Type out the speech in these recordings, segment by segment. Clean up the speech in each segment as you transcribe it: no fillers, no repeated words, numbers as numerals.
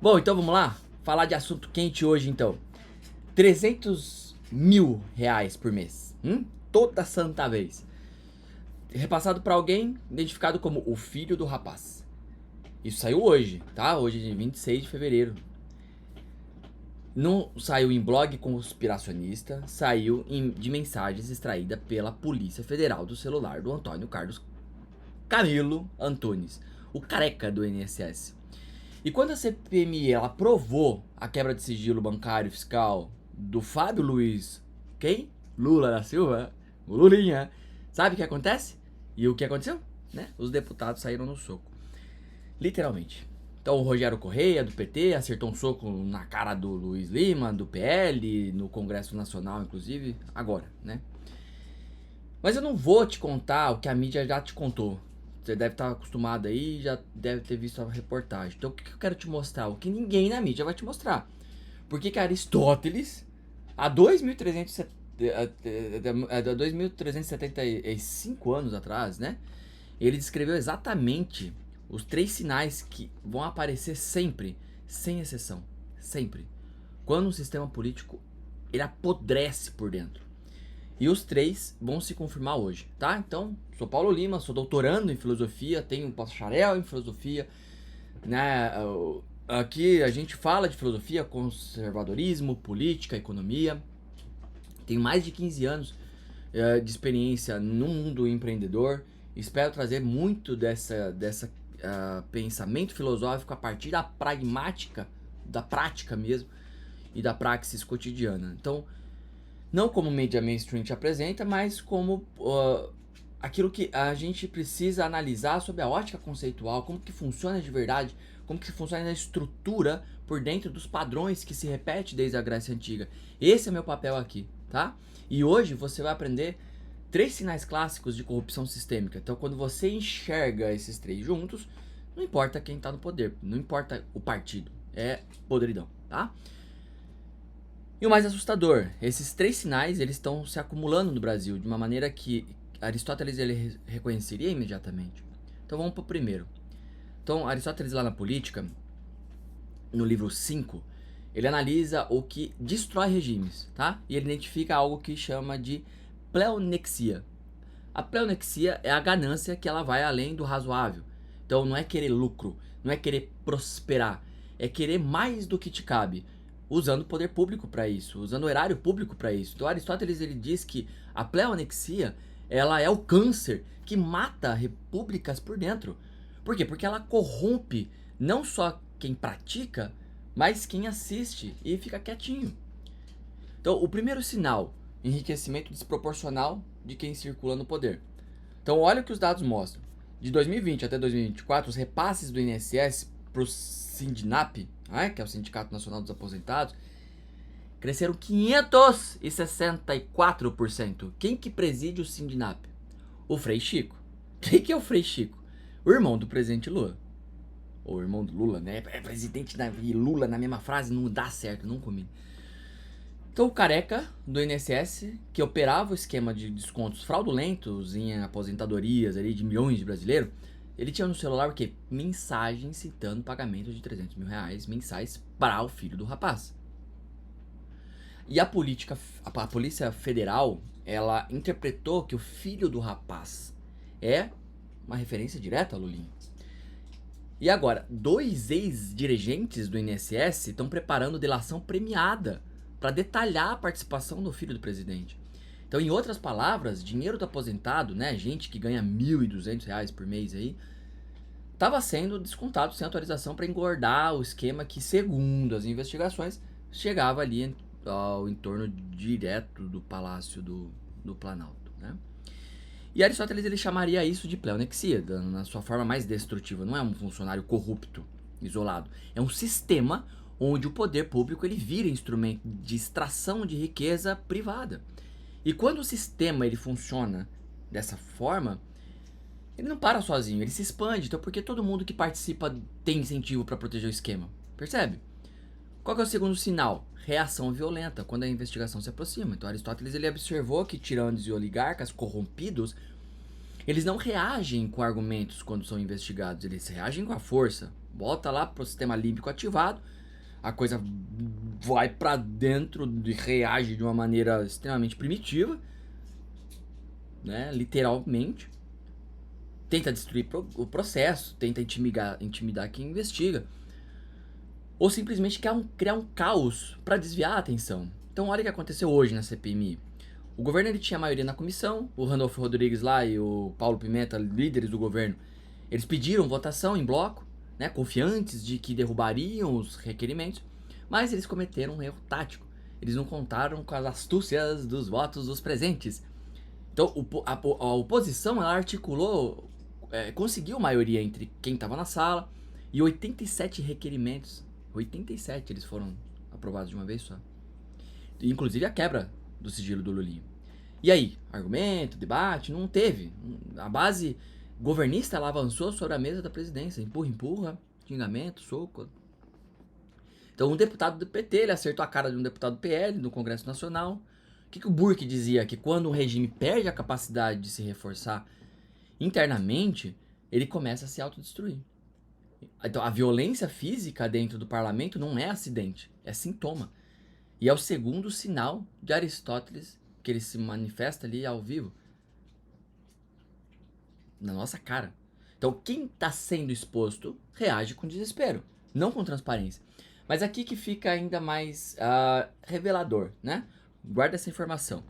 Bom, então vamos lá? Falar de assunto quente hoje, então. 300 mil reais por mês. Toda santa vez. Repassado para alguém identificado como o filho do rapaz. Isso saiu hoje, tá? Hoje é 26 de fevereiro. Não saiu em blog conspiracionista, saiu de mensagens extraídas pela Polícia Federal do celular do Antônio Carlos Camilo Antunes, o careca do INSS. E quando a CPMI ela aprovou a quebra de sigilo bancário e fiscal do Fábio Luiz, quem? Lula da Silva, o Lulinha, sabe o que acontece? E o que aconteceu? Né? Os deputados saíram no soco, literalmente. Então o Rogério Correia, do PT, acertou um soco na cara do Luiz Lima, do PL, no Congresso Nacional, inclusive, agora, né? Mas eu não vou te contar o que a mídia já te contou. Você deve estar acostumado aí, já deve ter visto a reportagem. Então o que eu quero te mostrar? O que ninguém na mídia vai te mostrar. Porque que Aristóteles, há 2.375 anos atrás, né? Ele descreveu exatamente os 3 sinais que vão aparecer sempre, sem exceção. Sempre. Quando um sistema político ele apodrece por dentro. E os 3 vão se confirmar hoje, tá? Então, sou Paulo Lima, sou doutorando em filosofia, tenho um bacharel em filosofia, né? Aqui a gente fala de filosofia, conservadorismo, política, economia. Tenho mais de 15 anos de experiência no mundo empreendedor. Espero trazer muito dessa pensamento filosófico a partir da pragmática, da prática mesmo, e da praxis cotidiana. Então, não como mídia mainstream te apresenta, mas como aquilo que a gente precisa analisar sob a ótica conceitual, como que funciona de verdade, como que funciona a estrutura por dentro dos padrões que se repete desde a Grécia Antiga. Esse é meu papel aqui, tá? E hoje você vai aprender 3 sinais clássicos de corrupção sistêmica. Então, quando você enxerga esses 3 juntos, não importa quem tá no poder, não importa o partido, é podridão, tá? E o mais assustador, esses 3 sinais eles estão se acumulando no Brasil de uma maneira que Aristóteles ele reconheceria imediatamente. Então vamos para o primeiro. Então Aristóteles lá na Política, no livro 5, ele analisa o que destrói regimes, tá? E ele identifica algo que chama de pleonexia. A pleonexia é a ganância que ela vai além do razoável. Então não é querer lucro, não é querer prosperar, é querer mais do que te cabe, usando o poder público para isso, usando o erário público para isso. Então Aristóteles ele diz que a pleonexia ela é o câncer que mata repúblicas por dentro. Por quê? Porque ela corrompe não só quem pratica, mas quem assiste e fica quietinho. Então, o primeiro sinal, enriquecimento desproporcional de quem circula no poder. Então, olha o que os dados mostram. De 2020 até 2024, os repasses do INSS para o Sindinap, que é o Sindicato Nacional dos Aposentados, cresceram 564%. Quem que preside o Sindinap? O Frei Chico. Quem que é o Frei Chico? O irmão do presidente Lula. Ou irmão do Lula, né? É presidente e Lula na mesma frase, não dá certo, não combina. Então o careca do INSS, que operava o esquema de descontos fraudulentos em aposentadorias ali de milhões de brasileiros, ele tinha no celular o quê? Mensagem citando pagamento de 300 mil reais mensais para o filho do rapaz. E a Polícia Federal, ela interpretou que o filho do rapaz é uma referência direta a Lulinha. E agora, 2 ex-dirigentes do INSS estão preparando delação premiada para detalhar a participação do filho do presidente. Então, em outras palavras, dinheiro do aposentado, né, gente que ganha R$ 1.200 por mês aí, estava sendo descontado sem autorização para engordar o esquema que, segundo as investigações, chegava ali ao entorno direto do Palácio do Planalto, né? E Aristóteles ele chamaria isso de pleonexia, na sua forma mais destrutiva. Não é um funcionário corrupto, isolado. É um sistema onde o poder público ele vira instrumento de extração de riqueza privada. E quando o sistema ele funciona dessa forma, ele não para sozinho, ele se expande. Então, porque todo mundo que participa tem incentivo para proteger o esquema? Percebe? Qual que é o segundo sinal? Reação violenta, quando a investigação se aproxima. Então Aristóteles ele observou que tiranos e oligarcas corrompidos, eles não reagem com argumentos quando são investigados, eles reagem com a força. Volta lá pro sistema límbico ativado, a coisa vai pra dentro e reage de uma maneira extremamente primitiva, né? Literalmente. Tenta destruir o processo, tenta intimidar quem investiga. Ou simplesmente quer criar um caos para desviar a atenção. Então olha o que aconteceu hoje na CPMI. O governo ele tinha maioria na comissão, o Randolfo Rodrigues lá e o Paulo Pimenta, líderes do governo, eles pediram votação em bloco, né, confiantes de que derrubariam os requerimentos, mas eles cometeram um erro tático. Eles não contaram com as astúcias dos votos dos presentes. Então a oposição ela articulou, conseguiu maioria entre quem estava na sala e 87 requerimentos. 87 eles foram aprovados de uma vez só. Inclusive a quebra do sigilo do Lulinha. E aí, argumento, debate, não teve. A base governista ela avançou sobre a mesa da presidência. Empurra, xingamento, soco. Então um deputado do PT ele acertou a cara de um deputado do PL no Congresso Nacional. O que o Burke dizia? Que quando um regime perde a capacidade de se reforçar internamente, ele começa a se autodestruir. Então a violência física dentro do parlamento não é acidente, é sintoma. E é o segundo sinal de Aristóteles que ele se manifesta ali ao vivo. Na nossa cara. Então quem está sendo exposto reage com desespero, não com transparência. Mas aqui que fica ainda mais revelador, né? Guarda essa informação.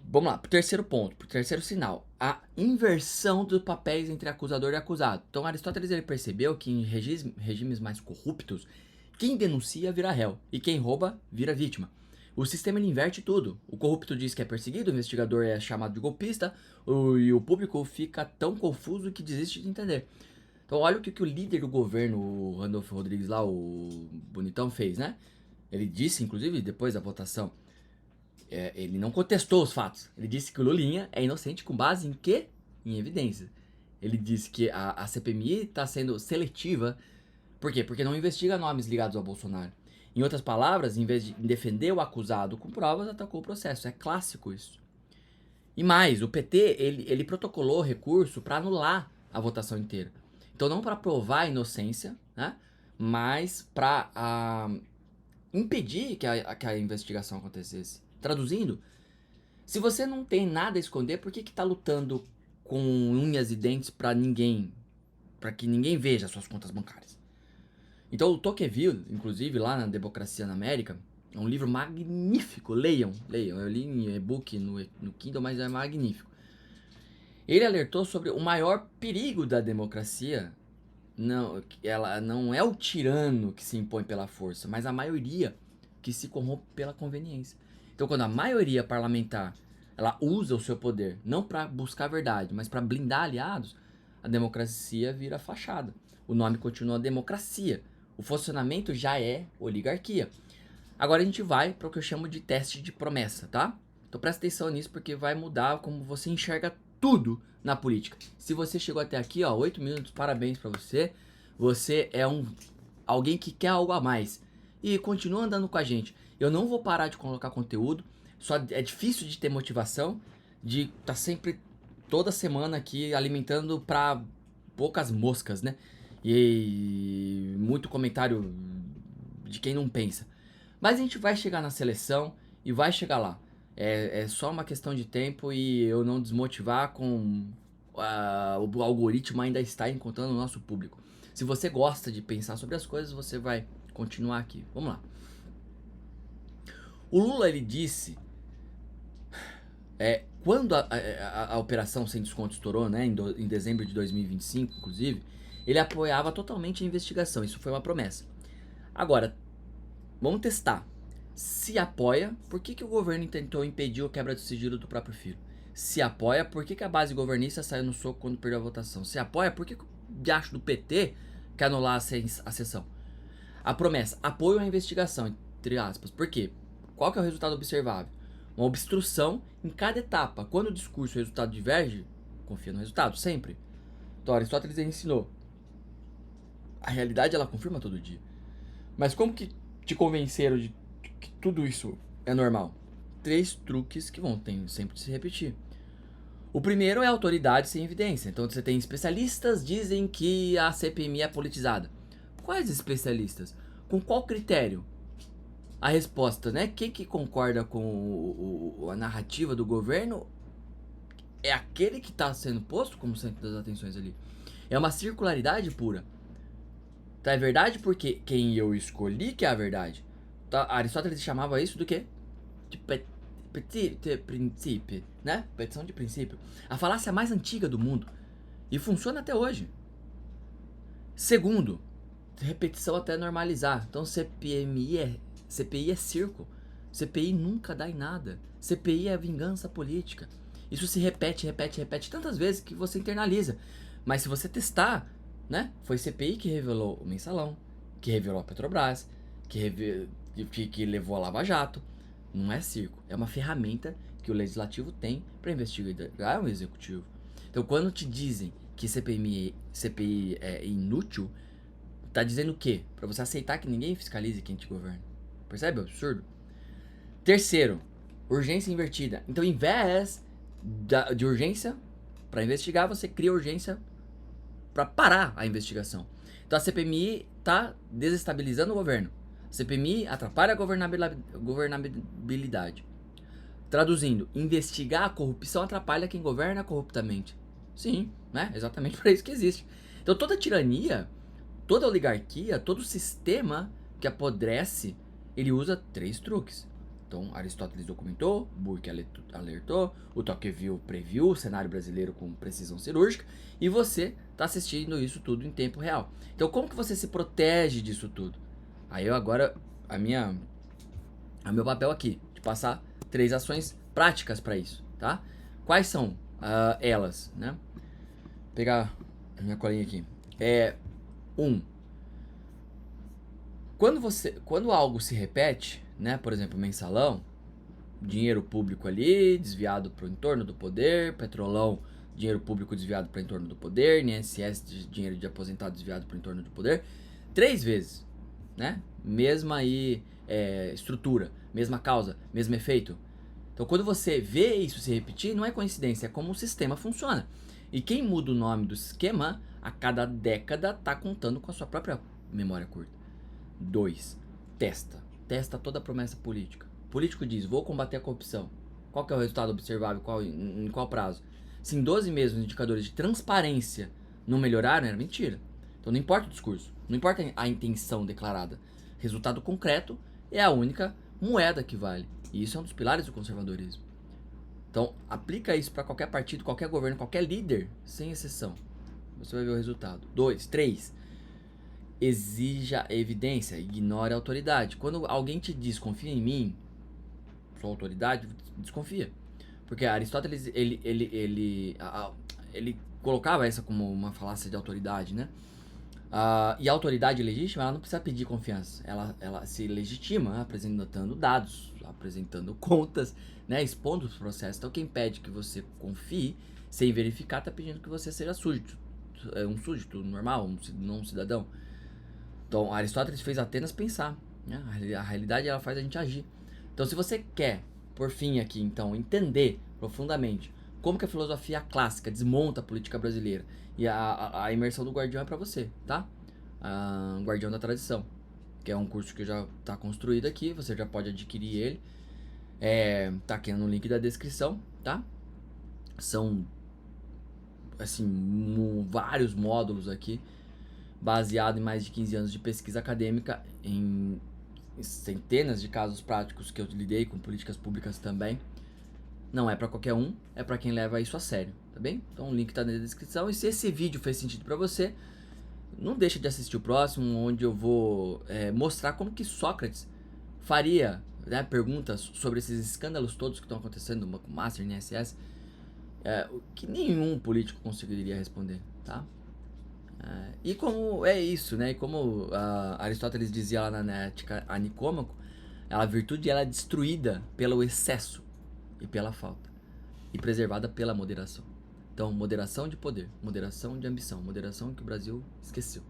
Vamos lá, pro terceiro ponto, pro terceiro sinal. A inversão dos papéis entre acusador e acusado. Então Aristóteles ele percebeu que em regimes mais corruptos, quem denuncia vira réu e quem rouba vira vítima. O sistema ele inverte tudo. O corrupto diz que é perseguido, o investigador é chamado de golpista e o público fica tão confuso que desiste de entender. Então olha o que o líder do governo, o Randolfo Rodrigues lá, o bonitão, fez, né? Ele disse, inclusive, depois da votação, ele não contestou os fatos. Ele disse que o Lulinha é inocente com base em quê? Em evidência. Ele disse que a CPMI está sendo seletiva. Por quê? Porque não investiga nomes ligados ao Bolsonaro. Em outras palavras, em vez de defender o acusado com provas, atacou o processo. É clássico isso. E mais, o PT, ele protocolou recurso para anular a votação inteira. Então não para provar a inocência, né? Mas para impedir que a investigação acontecesse. Traduzindo, se você não tem nada a esconder, por que tá lutando com unhas e dentes para que ninguém veja as suas contas bancárias? Então o Tocqueville, inclusive lá na Democracia na América, é um livro magnífico, leiam, eu li em e-book no Kindle, mas é magnífico. Ele alertou sobre o maior perigo da democracia, ela não é o tirano que se impõe pela força, mas a maioria que se corrompe pela conveniência. Então quando a maioria parlamentar ela usa o seu poder não para buscar a verdade, mas para blindar aliados, a democracia vira fachada. O nome continua democracia. O funcionamento já é oligarquia. Agora a gente vai para o que eu chamo de teste de promessa, tá? Então presta atenção nisso porque vai mudar como você enxerga tudo na política. Se você chegou até aqui, ó, 8 minutos, parabéns para você. Você é alguém que quer algo a mais. E continua andando com a gente. Eu não vou parar de colocar conteúdo. Só é difícil de ter motivação de estar sempre toda semana aqui alimentando para poucas moscas, né? E muito comentário de quem não pensa. Mas a gente vai chegar na seleção e vai chegar lá. É só uma questão de tempo e eu não desmotivar com o algoritmo ainda está encontrando o nosso público. Se você gosta de pensar sobre as coisas, você vai continuar aqui. Vamos lá. O Lula, ele disse, quando a operação sem desconto estourou, né, em dezembro de 2025, inclusive, ele apoiava totalmente a investigação. Isso foi uma promessa. Agora, vamos testar. Se apoia, por que o governo tentou impedir a quebra do sigilo do próprio filho? Se apoia, por que a base governista saiu no soco quando perdeu a votação? Se apoia, por que o diacho do PT quer anular a sessão? A promessa, apoio à investigação, entre aspas. Por quê? Qual que é o resultado observável? Uma obstrução em cada etapa. Quando o discurso e o resultado divergem, confia no resultado, sempre. Então, Aristóteles ensinou. A realidade, ela confirma todo dia. Mas como que te convenceram de que tudo isso é normal? 3 truques que vão sempre se repetir. O primeiro é autoridade sem evidência. Então você tem especialistas dizem que a CPMI é politizada. Quais especialistas? Com qual critério? A resposta, né? Quem que concorda com a narrativa do governo é aquele que está sendo posto como centro das atenções ali. É uma circularidade pura. Tá, é verdade porque quem eu escolhi que é a verdade. Tá, Aristóteles chamava isso do quê? De princípio, né? Petição de princípio. A falácia mais antiga do mundo. E funciona até hoje. Segundo, repetição até normalizar. Então CPI é circo. CPI nunca dá em nada. CPI é vingança política. Isso se repete tantas vezes que você internaliza. Mas se você testar, né? Foi CPI que revelou o Mensalão, que revelou a Petrobras, que levou a Lava Jato. Não é circo. É uma ferramenta que o legislativo tem para investigar o executivo. Então, quando te dizem que CPI é inútil, tá dizendo o quê? Para você aceitar que ninguém fiscalize quem te governa. Percebe o absurdo? Terceiro, urgência invertida. Então, em vez de urgência para investigar, você cria urgência para parar a investigação. Então, a CPMI tá desestabilizando o governo. A CPMI atrapalha a governabilidade. Traduzindo, investigar a corrupção atrapalha quem governa corruptamente. Sim, né? Exatamente para isso que existe. Então, toda tirania, toda oligarquia, todo sistema que apodrece, ele usa 3 truques. Então, Aristóteles documentou, Burke alertou, o Tocqueville previu o cenário brasileiro com precisão cirúrgica, e você está assistindo isso tudo em tempo real. Então, como que você se protege disso tudo? Aí eu agora, meu papel aqui, de passar 3 ações práticas para isso, tá? Quais são elas, né? Vou pegar a minha colinha aqui. 1. Quando algo se repete, né? Por exemplo, mensalão, dinheiro público ali desviado para o entorno do poder, petrolão, dinheiro público desviado para o entorno do poder, INSS, dinheiro de aposentado desviado para o entorno do poder, 3 vezes, né? Mesma estrutura, mesma causa, mesmo efeito. Então, quando você vê isso se repetir, não é coincidência, é como o sistema funciona. E quem muda o nome do esquema, a cada década, tá contando com a sua própria memória curta. 2. Testa toda a promessa política. O político diz, vou combater a corrupção. Qual que é o resultado observável? Em qual prazo? Se em 12 meses os indicadores de transparência não melhoraram, era mentira. Então não importa o discurso, não importa a intenção declarada. Resultado concreto é a única moeda que vale. E isso é um dos pilares do conservadorismo. Então, aplica isso para qualquer partido, qualquer governo, qualquer líder, sem exceção. Você vai ver o resultado. 2, 3. Exija evidência, ignore a autoridade. Quando alguém te diz, confia em mim, sua autoridade, desconfia. Porque Aristóteles, ele colocava essa como uma falácia de autoridade, né? E a autoridade legítima, ela não precisa pedir confiança. Ela se legitima apresentando dados, apresentando contas, né? Expondo os processos. Então, quem pede que você confie, sem verificar, está pedindo que você seja súdito. Um súdito normal, não um cidadão. Então, Aristóteles fez Atenas pensar, né? A realidade, ela faz a gente agir. Então, se você quer, por fim aqui, então, entender profundamente como que a filosofia clássica desmonta a política brasileira, e a imersão do Guardião é para você, tá? Guardião da Tradição, que é um curso que já está construído aqui, você já pode adquirir ele. Tá aqui no link da descrição, tá? São, assim, vários módulos aqui, baseado em mais de 15 anos de pesquisa acadêmica, em centenas de casos práticos que eu lidei com políticas públicas também. Não é para qualquer um, é para quem leva isso a sério, tá bem? Então o link tá na descrição, e se esse vídeo fez sentido para você, não deixa de assistir o próximo, onde eu vou mostrar como que Sócrates faria, né, perguntas sobre esses escândalos todos que estão acontecendo no Banco Master, INSS, que nenhum político conseguiria responder, tá? E como é isso, né? E como Aristóteles dizia lá na Ética a Nicômaco, a virtude ela é destruída pelo excesso e pela falta, e preservada pela moderação. Então, moderação de poder, moderação de ambição, moderação que o Brasil esqueceu.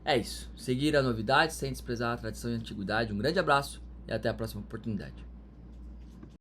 É isso. Seguir a novidade sem desprezar a tradição e a antiguidade. Um grande abraço e até a próxima oportunidade.